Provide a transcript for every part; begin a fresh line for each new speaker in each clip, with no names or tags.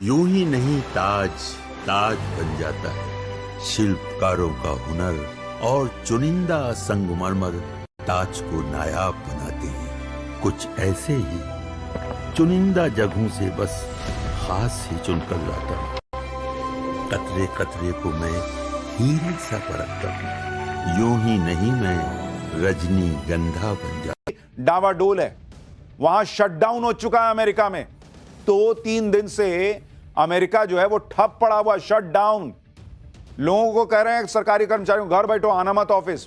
यूं ही नहीं ताज ताज बन जाता है। शिल्पकारों का हुनर और चुनिंदा संगमरमर ताज को नायाब बनाते हैं। कुछ ऐसे ही चुनिंदा जगहों से बस खास ही चुनकर लाता हूँ। कतरे कतरे को मैं हीरे सा परखता हूँ। यूं ही नहीं मैं रजनीगंधा बन जाता।
डावाडोल है, वहां शटडाउन हो चुका है अमेरिका में। 2-3 दिन से अमेरिका जो है वो ठप पड़ा हुआ, शट डाउन। लोगों को कह रहे हैं सरकारी कर्मचारियों घर बैठो, आना मत ऑफिस।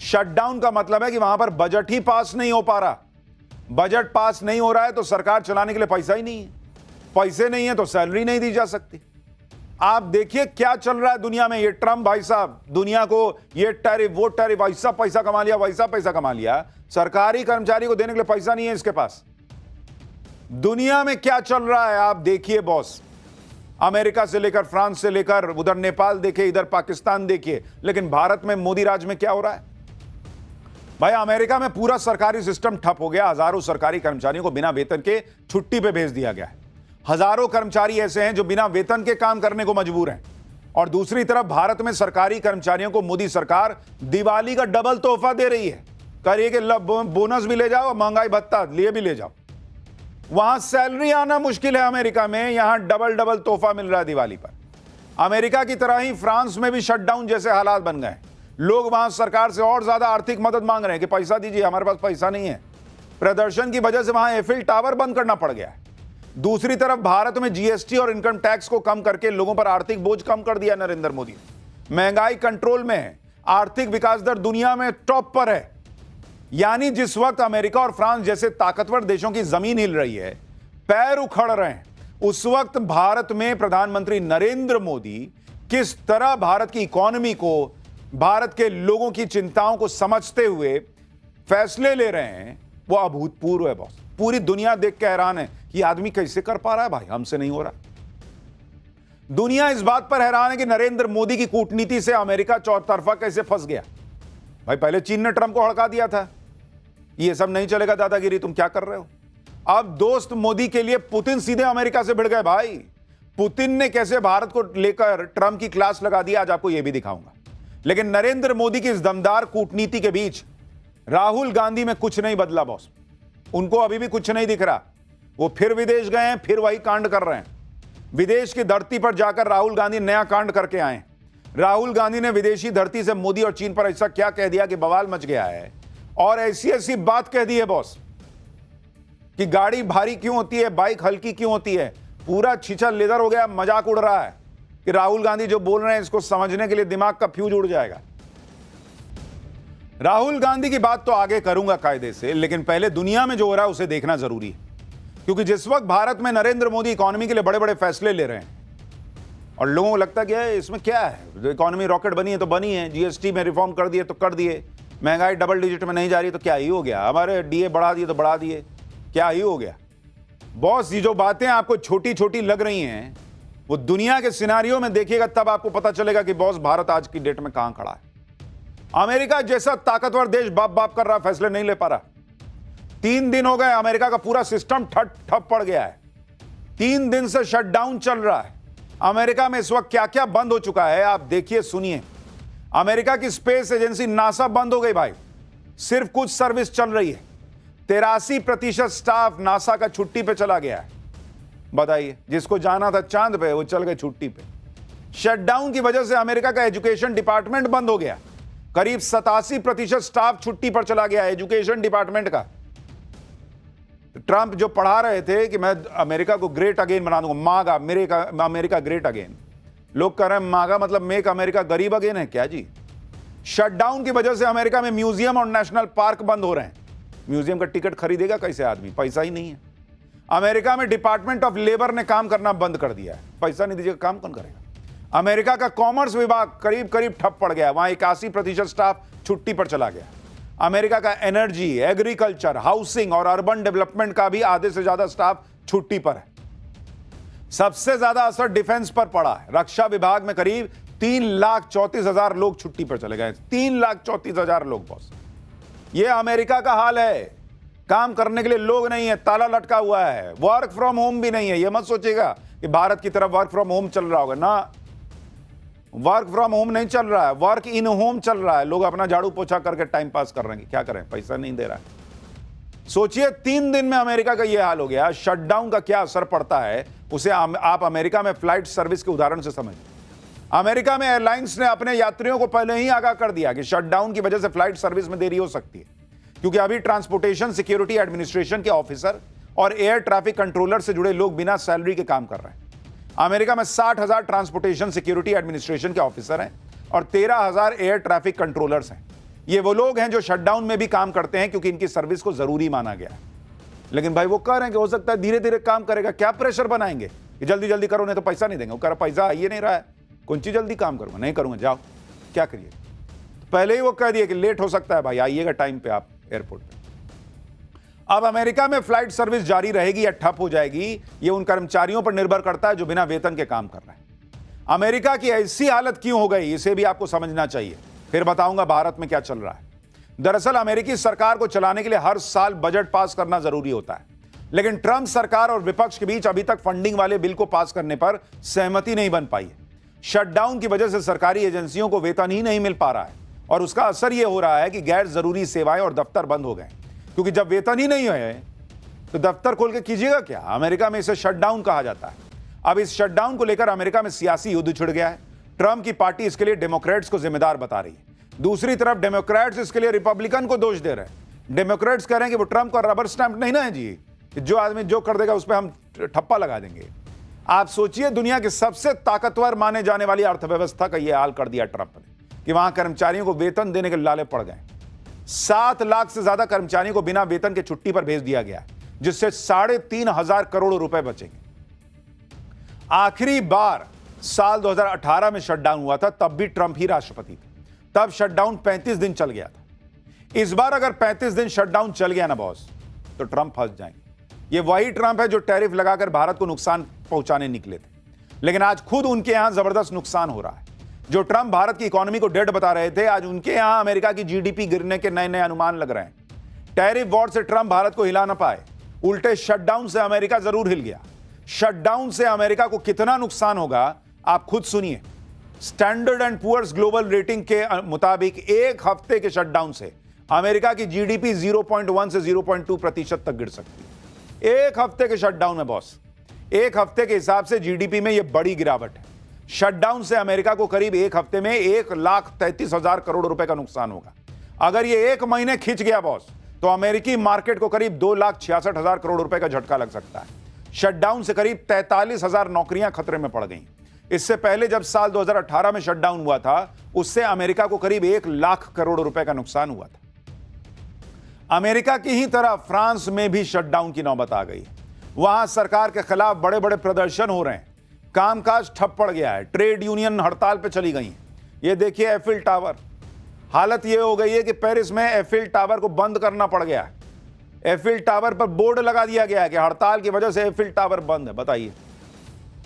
शटडाउन का मतलब है कि वहां पर बजट ही पास नहीं हो पा रहा। बजट पास नहीं हो रहा है तो सरकार चलाने के लिए पैसा ही नहीं है। पैसे नहीं है तो सैलरी नहीं दी जा सकती। आप देखिए क्या चल रहा है दुनिया में। ये ट्रम्प भाई साहब दुनिया को ये टैरिफ वो टैरिफ, ऐसा पैसा कमा लिया, वैसा पैसा कमा लिया। सरकारी कर्मचारी को देने के लिए पैसा नहीं है इसके पास। दुनिया में क्या चल रहा है आप देखिए बॉस। अमेरिका से लेकर फ्रांस से लेकर उधर नेपाल देखिए, इधर पाकिस्तान देखिए, लेकिन भारत में मोदी राज में क्या हो रहा है भाई। अमेरिका में पूरा सरकारी सिस्टम ठप हो गया। हजारों सरकारी कर्मचारियों को बिना वेतन के छुट्टी पे भेज दिया गया है। हजारों कर्मचारी ऐसे हैं जो बिना वेतन के काम करने को मजबूर हैं। और दूसरी तरफ भारत में सरकारी कर्मचारियों को मोदी सरकार दिवाली का डबल तोहफा दे रही है। करिए कि बोनस भी ले जाओ, महंगाई भत्ता लिए भी ले जाओ। वहां सैलरी आना मुश्किल है अमेरिका में, यहां डबल डबल तोहफा मिल रहा है दिवाली पर। अमेरिका की तरह ही फ्रांस में भी शटडाउन जैसे हालात बन गए। लोग वहां सरकार से और ज्यादा आर्थिक मदद मांग रहे हैं कि पैसा दीजिए, हमारे पास पैसा नहीं है। प्रदर्शन की वजह से वहां एफिल टावर बंद करना पड़ गया है। दूसरी तरफ भारत में जीएसटी और इनकम टैक्स को कम करके लोगों पर आर्थिक बोझ कम कर दिया नरेंद्र मोदी। महंगाई कंट्रोल में है, आर्थिक विकास दर दुनिया में टॉप पर है। यानी जिस वक्त अमेरिका और फ्रांस जैसे ताकतवर देशों की जमीन हिल रही है, पैर उखड़ रहे हैं, उस वक्त भारत में प्रधानमंत्री नरेंद्र मोदी किस तरह भारत की इकोनॉमी को, भारत के लोगों की चिंताओं को समझते हुए फैसले ले रहे हैं, वो अभूतपूर्व है बॉस। पूरी दुनिया देख के हैरान है कि आदमी कैसे कर पा रहा है भाई, हमसे नहीं हो रहा। दुनिया इस बात पर हैरान है कि नरेंद्र मोदी की कूटनीति से अमेरिका चौतरफा कैसे फंस गया। भाई पहले चीन ने ट्रंप को हड़का दिया था, ये सब नहीं चलेगा दादागिरी, तुम क्या कर रहे हो। अब दोस्त मोदी के लिए पुतिन सीधे अमेरिका से भिड़ गए भाई। पुतिन ने कैसे भारत को लेकर ट्रंप की क्लास लगा दी, आज आपको यह भी दिखाऊंगा। लेकिन नरेंद्र मोदी की इस दमदार कूटनीति के बीच राहुल गांधी में कुछ नहीं बदला बॉस। उनको अभी भी कुछ नहीं दिख रहा। वो फिर विदेश गए हैं, फिर वही कांड कर रहे हैं। विदेश की धरती पर जाकर राहुल गांधी नया कांड करके आए। राहुल गांधी ने विदेशी धरती से मोदी और चीन पर ऐसा क्या कह दिया कि बवाल मच गया है। और ऐसी ऐसी बात कह दी है बॉस कि गाड़ी भारी क्यों होती है, बाइक हल्की क्यों होती है। पूरा छीछा लेदर हो गया, मजाक उड़ रहा है कि राहुल गांधी जो बोल रहे हैं इसको समझने के लिए दिमाग का फ्यूज उड़ जाएगा। राहुल गांधी की बात तो आगे करूंगा कायदे से, लेकिन पहले दुनिया में जो हो रहा है उसे देखना जरूरी है। क्योंकि जिस वक्त भारत में नरेंद्र मोदी इकोनॉमी के लिए बड़े बड़े फैसले ले रहे हैं और लोगों को लगता है कि इसमें क्या है, इकोनॉमी रॉकेट बनी है तो बनी है, जीएसटी में रिफॉर्म कर दिए तो कर दिए, महंगाई डबल डिजिट में नहीं जा रही तो क्या ही हो गया, हमारे डीए बढ़ा दिए तो बढ़ा दिए, क्या ही हो गया। बॉस ये जो बातें आपको छोटी छोटी लग रही हैं, वो दुनिया के सिनारियों में देखिएगा तब आपको पता चलेगा कि बॉस भारत आज की डेट में कहां खड़ा है। अमेरिका जैसा ताकतवर देश बाप बाप कर रहा, फैसले नहीं ले पा रहा। 3 दिन हो गए, अमेरिका का पूरा सिस्टम ठप पड़ गया है। 3 दिन से शटडाउन चल रहा है। अमेरिका में इस वक्त क्या क्या बंद हो चुका है आप देखिए, सुनिए। अमेरिका की स्पेस एजेंसी नासा बंद हो गई भाई, सिर्फ कुछ सर्विस चल रही है। 83% स्टाफ नासा का छुट्टी पे चला गया है। बताइए, जिसको जाना था चांद पे वो चल गए छुट्टी पे। शटडाउन की वजह से अमेरिका का एजुकेशन डिपार्टमेंट बंद हो गया। करीब 87% स्टाफ छुट्टी पर चला गया एजुकेशन डिपार्टमेंट का। ट्रंप जो पढ़ा रहे थे कि मैं अमेरिका को ग्रेट अगेन बना दूंगा, मागा अमेरिका ग्रेट अगेन, लोग कह रहे हैं मागा मतलब मेक अमेरिका गरीब अगेन है क्या जी। शटडाउन की वजह से अमेरिका में म्यूजियम और नेशनल पार्क बंद हो रहे हैं। म्यूजियम का टिकट खरीदेगा कैसे आदमी, पैसा ही नहीं है। अमेरिका में डिपार्टमेंट ऑफ लेबर ने काम करना बंद कर दिया है, पैसा नहीं दीजिएगा काम कौन करेगा। अमेरिका का कॉमर्स विभाग करीब करीब ठप पड़ गया, वहां 81% स्टाफ छुट्टी पर चला गया। अमेरिका का एनर्जी, एग्रीकल्चर, हाउसिंग और अर्बन डेवलपमेंट का भी आधे से ज्यादा स्टाफ छुट्टी पर है। सबसे ज्यादा असर डिफेंस पर पड़ा है। रक्षा विभाग में करीब 3,34,000 लोग छुट्टी पर चले गए। 3,34,000 लोग बॉस। ये अमेरिका का हाल है। काम करने के लिए लोग नहीं है, ताला लटका हुआ है, वर्क फ्रॉम होम भी नहीं है। ये मत सोचिएगा कि भारत की तरफ वर्क फ्रॉम होम चल रहा होगा ना। वर्क फ्रॉम होम नहीं चल रहा है, वर्क इन होम चल रहा है। लोग अपना झाड़ू पोछा करके टाइम पास कर रहे हैं। क्या करें, पैसा नहीं दे रहा है। सोचिए 3 दिन में अमेरिका का यह हाल हो गया। शटडाउन का क्या असर पड़ता है उसे आप अमेरिका में फ्लाइट सर्विस के उदाहरण से समझिए। अमेरिका में एयरलाइंस ने अपने यात्रियों को पहले ही आगाह कर दिया कि शटडाउन की वजह से फ्लाइट सर्विस में देरी हो सकती है, क्योंकि अभी ट्रांसपोर्टेशन सिक्योरिटी एडमिनिस्ट्रेशन के ऑफिसर और एयर ट्रैफिक कंट्रोलर से जुड़े लोग बिना सैलरी के काम कर रहे हैं। अमेरिका में 60,000 ट्रांसपोर्टेशन सिक्योरिटी एडमिनिस्ट्रेशन के ऑफिसर हैं और 13,000 एयर ट्रैफिक कंट्रोलर्स हैं। ये वो लोग हैं जो शटडाउन में भी काम करते हैं, क्योंकि इनकी सर्विस को जरूरी माना गया है। लेकिन भाई वो कह रहे हैं कि हो सकता है धीरे धीरे काम करेगा। क्या प्रेशर बनाएंगे कि जल्दी जल्दी करो, नहीं तो पैसा नहीं देंगे। वो कह रहा पैसा आ ही नहीं रहा है, कौन सी जल्दी काम करूंगा, नहीं करूंगा, जाओ क्या करिए। तो पहले ही वो कह दिए कि लेट हो सकता है भाई, आइएगा टाइम पे आप एयरपोर्ट पे। अब अमेरिका में फ्लाइट सर्विस जारी रहेगी या ठप हो जाएगी, ये उन कर्मचारियों पर निर्भर करता है जो बिना वेतन के काम कर रहे हैं। अमेरिका की ऐसी हालत क्यों हो गई, इसे भी आपको समझना चाहिए। फिर बताऊंगा भारत में क्या चल रहा है। दरअसल अमेरिकी सरकार को चलाने के लिए हर साल बजट पास करना जरूरी होता है, लेकिन ट्रंप सरकार और विपक्ष के बीच अभी तक फंडिंग वाले बिल को पास करने पर सहमति नहीं बन पाई है। शटडाउन की वजह से सरकारी एजेंसियों को वेतन ही नहीं मिल पा रहा है, और उसका असर यह हो रहा है कि गैर जरूरी सेवाएं और दफ्तर बंद हो गए, क्योंकि जब वेतन ही नहीं है तो दफ्तर खोल के कीजिएगा क्या। अमेरिका में इसे शटडाउन कहा जाता है। अब इस शटडाउन को लेकर अमेरिका में सियासी युद्ध छिड़ गया है। ट्रंप की पार्टी इसके लिए डेमोक्रेट्स को जिम्मेदार बता रही है, दूसरी तरफ डेमोक्रेट्स इसके लिए रिपब्लिकन को दोष दे रहे हैं। डेमोक्रेट्स कह रहे हैं कि वो ट्रंप का रबर स्टैंप नहीं ना है जी, कि जो आदमी जो कर देगा उस पर हम ठप्पा लगा देंगे। आप सोचिए, दुनिया की सबसे ताकतवर माने जाने वाली अर्थव्यवस्था का यह हाल कर दिया ट्रंप ने कि वहां कर्मचारियों को वेतन देने के लाले पड़ गए। 7 लाख से ज्यादा कर्मचारियों को बिना वेतन के छुट्टी पर भेज दिया गया, जिससे 3,500 करोड़ रुपए बचेंगे। आखिरी बार साल 2018 में शटडाउन हुआ था, तब भी ट्रंप ही राष्ट्रपति थे। तब शटडाउन 35 दिन चल गया था। इस बार अगर 35 दिन शटडाउन चल गया ना बॉस, तो ट्रंप फंस जाएंगे। ये वही ट्रंप है जो टैरिफ लगाकर भारत को नुकसान पहुंचाने निकले थे, लेकिन आज खुद उनके यहां जबरदस्त नुकसान हो रहा है। जो ट्रंप भारत की इकोनॉमी को डेड बता रहे थे, आज उनके यहां अमेरिका की जीडीपी गिरने के नए नए अनुमान लग रहे हैं। टैरिफ वॉर से ट्रंप भारत को हिला ना पाए, उल्टे शटडाउन से अमेरिका जरूर हिल गया। शटडाउन से अमेरिका को कितना नुकसान होगा आप खुद सुनिए। Standard and poor's global rating के मुताबिक एक हफ्ते के शटडाउन से अमेरिका की जीडीपी 0.1 से 0.2% तक गिर सकती है। एक हफ्ते के शटडाउन में बॉस, एक हफ्ते के हिसाब से जीडीपी में यह बड़ी गिरावट है। शटडाउन से अमेरिका को करीब एक हफ्ते में 1,33,000 करोड़ रुपए का नुकसान होगा। अगर यह एक महीने खिंच गया बॉस, तो अमेरिकी मार्केट को करीब 2,66,000 करोड़ रुपए का झटका लग सकता है। शटडाउन से करीब 43,000 नौकरियां खतरे में पड़ गई। इससे पहले जब साल 2018 में शटडाउन हुआ था, उससे अमेरिका को करीब 1 लाख करोड़ रुपए का नुकसान हुआ था। अमेरिका की ही तरह फ्रांस में भी शटडाउन की नौबत आ गई। वहां सरकार के खिलाफ बड़े बड़े प्रदर्शन हो रहे हैं, कामकाज ठप पड़ गया है, ट्रेड यूनियन हड़ताल पे चली गई। ये देखिए एफिल टावर, हालत ये हो गई है कि पेरिस में एफिल टावर को बंद करना पड़ गया है। एफिल टावर पर बोर्ड लगा दिया गया है कि हड़ताल की वजह से एफिल टावर बंद है। बताइए,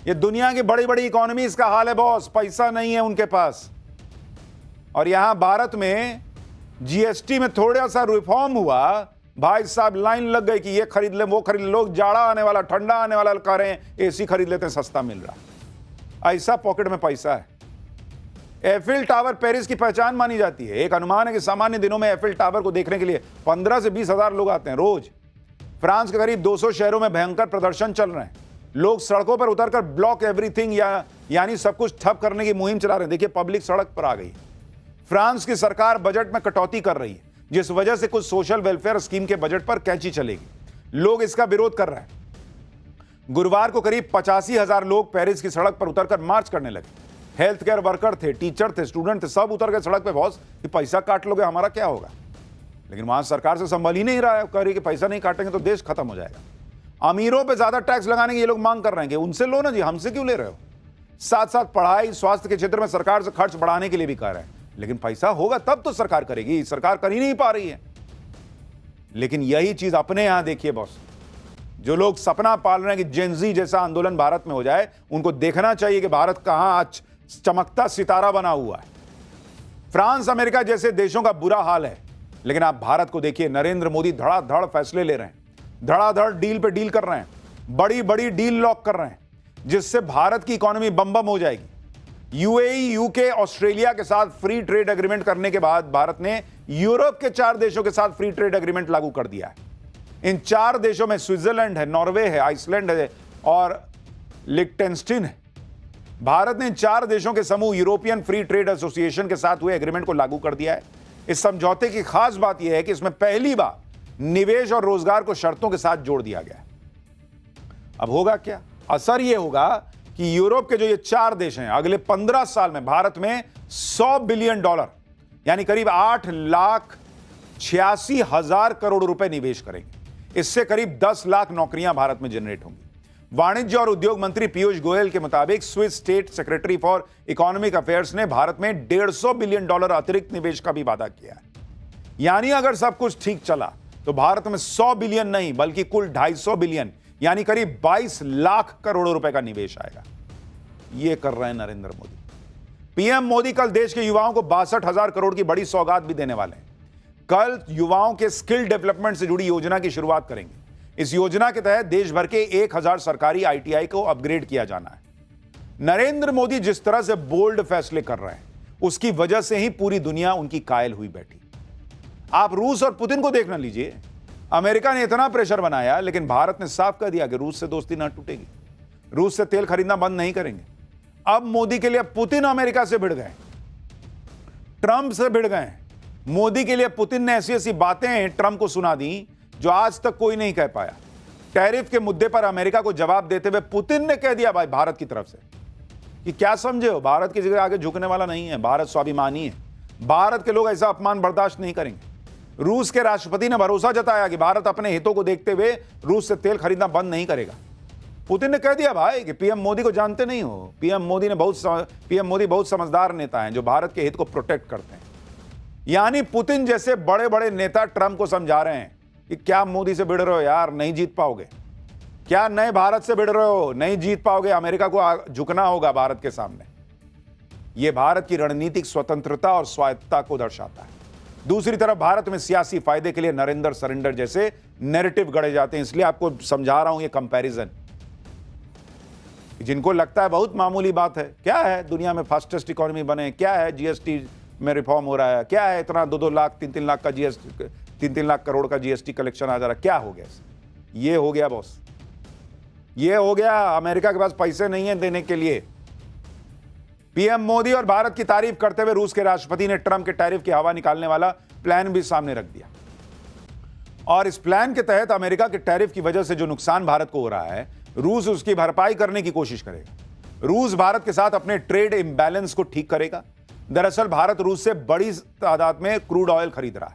ये दुनिया की बड़ी बड़ी इकोनॉमीज का हाल है बॉस, पैसा नहीं है उनके पास। और यहां भारत में जीएसटी में थोड़ा सा रिफॉर्म हुआ, भाई साहब लाइन लग गई कि ये खरीद ले वो खरीद ले। लोग जाड़ा आने वाला, ठंडा आने वाला कह रहे हैं एसी खरीद लेते हैं, सस्ता मिल रहा। ऐसा पॉकेट में पैसा है। एफिल टावर पेरिस की पहचान मानी जाती है। एक अनुमान है कि सामान्य दिनों में एफिल टावर को देखने के लिए 15 से 20,000 लोग आते हैं रोज। फ्रांस के करीब 200 शहरों में भयंकर प्रदर्शन चल रहे हैं। लोग सड़कों पर उतरकर ब्लॉक एवरीथिंग यानी सब कुछ ठप करने की मुहिम चला रहे हैं। देखिए पब्लिक सड़क पर आ गई। फ्रांस की सरकार बजट में कटौती कर रही है, जिस वजह से कुछ सोशल वेलफेयर स्कीम के बजट पर कैंची चलेगी। लोग इसका विरोध कर रहे हैं। गुरुवार को करीब 85,000 लोग पेरिस की सड़क पर उतरकर मार्च करने लगे। हेल्थ केयर वर्कर थे, टीचर थे, स्टूडेंट थे, सब उतर गए सड़क पे। बॉस कि पैसा काट लोगे हमारा क्या होगा, लेकिन वहां सरकार से संभल ही नहीं रहा है। कह रही कि पैसा नहीं काटेंगे तो देश खत्म हो जाएगा। अमीरों पे ज्यादा टैक्स लगाने के ये लोग मांग कर रहे हैं कि उनसे लो ना जी, हमसे क्यों ले रहे हो। साथ साथ पढ़ाई स्वास्थ्य के क्षेत्र में सरकार से खर्च बढ़ाने के लिए भी कह रहे हैं, लेकिन पैसा होगा तब तो सरकार करेगी। सरकार कर ही नहीं पा रही है। लेकिन यही चीज अपने यहां देखिए बॉस, जो लोग सपना पाल रहे हैं कि जेनजी जैसा आंदोलन भारत में हो जाए, उनको देखना चाहिए कि भारत कहां आज चमकता सितारा बना हुआ है। फ्रांस अमेरिका जैसे देशों का बुरा हाल है, लेकिन आप भारत को देखिए, नरेंद्र मोदी धड़ाधड़ फैसले ले रहे हैं, धड़ाधड़ डील पे डील कर रहे हैं, बड़ी बड़ी डील लॉक कर रहे हैं। जिससे भारत की इकोनॉमी बम बम हो जाएगी। यूएई, यूके, ऑस्ट्रेलिया के साथ फ्री ट्रेड एग्रीमेंट करने के बाद भारत ने यूरोप के 4 देशों के साथ फ्री ट्रेड एग्रीमेंट लागू कर दिया है। इन 4 देशों में स्विट्जरलैंड है, नॉर्वे है, आइसलैंड है और लिechtenstein है। भारत ने 4 देशों के समूह यूरोपियन फ्री ट्रेड एसोसिएशन के साथ हुए एग्रीमेंट को लागू कर दिया है। इस समझौते की खास बात यह है कि इसमें पहली बार निवेश और रोजगार को शर्तों के साथ जोड़ दिया गया है। अब होगा क्या? असर यह होगा कि यूरोप के जो ये 4 देश हैं अगले 15 साल में भारत में $100 बिलियन यानी करीब 8,86,000 करोड़ रुपए निवेश करेंगे। इससे करीब 10 लाख नौकरियां भारत में जनरेट होंगी। वाणिज्य और उद्योग मंत्री पीयूष गोयल के मुताबिक Swiss state secretary for economic affairs ने भारत में $150 बिलियन अतिरिक्त निवेश का भी वादा किया है। यानी अगर सब कुछ ठीक चला तो भारत में 100 बिलियन नहीं बल्कि कुल 250 बिलियन यानी करीब 22 लाख करोड़ रुपए का निवेश आएगा। यह कर रहे हैं नरेंद्र मोदी। पीएम मोदी कल देश के युवाओं को 62,000 करोड़ की बड़ी सौगात भी देने वाले हैं। कल युवाओं के स्किल डेवलपमेंट से जुड़ी योजना की शुरुआत करेंगे। इस योजना के तहत देश भर के 1000 सरकारी आईटीआई को अपग्रेड किया जाना है। नरेंद्र मोदी जिस तरह से बोल्ड फैसले कर रहे हैं उसकी वजह से ही पूरी दुनिया उनकी कायल हुई बैठी। आप रूस और पुतिन को देखना लीजिए। अमेरिका ने इतना प्रेशर बनाया लेकिन भारत ने साफ कर दिया कि रूस से दोस्ती ना टूटेगी, रूस से तेल खरीदना बंद नहीं करेंगे। अब मोदी के लिए पुतिन अमेरिका से भिड़ गए, ट्रंप से भिड़ गए। मोदी के लिए पुतिन ने ऐसी ऐसी बातें ट्रंप को सुना दी जो आज तक कोई नहीं कह पाया। टैरिफ के मुद्दे पर अमेरिका को जवाब देते हुए पुतिन ने कह दिया भाई भारत की तरफ से कि क्या समझे हो, भारत की जगह आगे झुकने वाला नहीं है, भारत स्वाभिमानी है, भारत के लोग ऐसा अपमान बर्दाश्त नहीं करेंगे। रूस के राष्ट्रपति ने भरोसा जताया कि भारत अपने हितों को देखते हुए रूस से तेल खरीदना बंद नहीं करेगा। पुतिन ने कह दिया भाई कि पीएम मोदी को जानते नहीं हो, पीएम मोदी बहुत समझदार नेता हैं जो भारत के हित को प्रोटेक्ट करते हैं। यानी पुतिन जैसे बड़े बड़े नेता ट्रंप को समझा रहे हैं कि क्या मोदी से भिड़ रहे हो यार, नहीं जीत पाओगे। क्या नए भारत से भिड़ रहे हो, नहीं जीत पाओगे, अमेरिका को झुकना होगा भारत के सामने। यह भारत की रणनीतिक स्वतंत्रता और स्वायत्तता को दर्शाता है। दूसरी तरफ भारत में सियासी फायदे के लिए नरेंद्र सरेंडर जैसे नैरेटिव गढ़े जाते हैं। इसलिए आपको समझा रहा हूं ये कंपैरिजन। जिनको लगता है बहुत मामूली बात है, क्या है दुनिया में फास्टेस्ट इकोनॉमी बने, क्या है जीएसटी में रिफॉर्म हो रहा है, क्या है इतना 2-2 लाख 3-3 लाख का जीएसटी 3-3 लाख करोड़ का जीएसटी कलेक्शन आ जा रहा, क्या हो गया? ये हो गया बॉस, ये हो गया। अमेरिका के पास पैसे नहीं है देने के लिए। पीएम मोदी और भारत की तारीफ करते हुए रूस के राष्ट्रपति ने ट्रंप के टैरिफ की हवा निकालने वाला प्लान भी सामने रख दिया। और इस प्लान के तहत अमेरिका के टैरिफ की वजह से जो नुकसान भारत को हो रहा है, रूस उसकी भरपाई करने की कोशिश करेगा। रूस भारत के साथ अपने ट्रेड इंबैलेंस को ठीक करेगा। दरअसल भारत रूस से बड़ी तादाद में क्रूड ऑयल खरीद रहा है।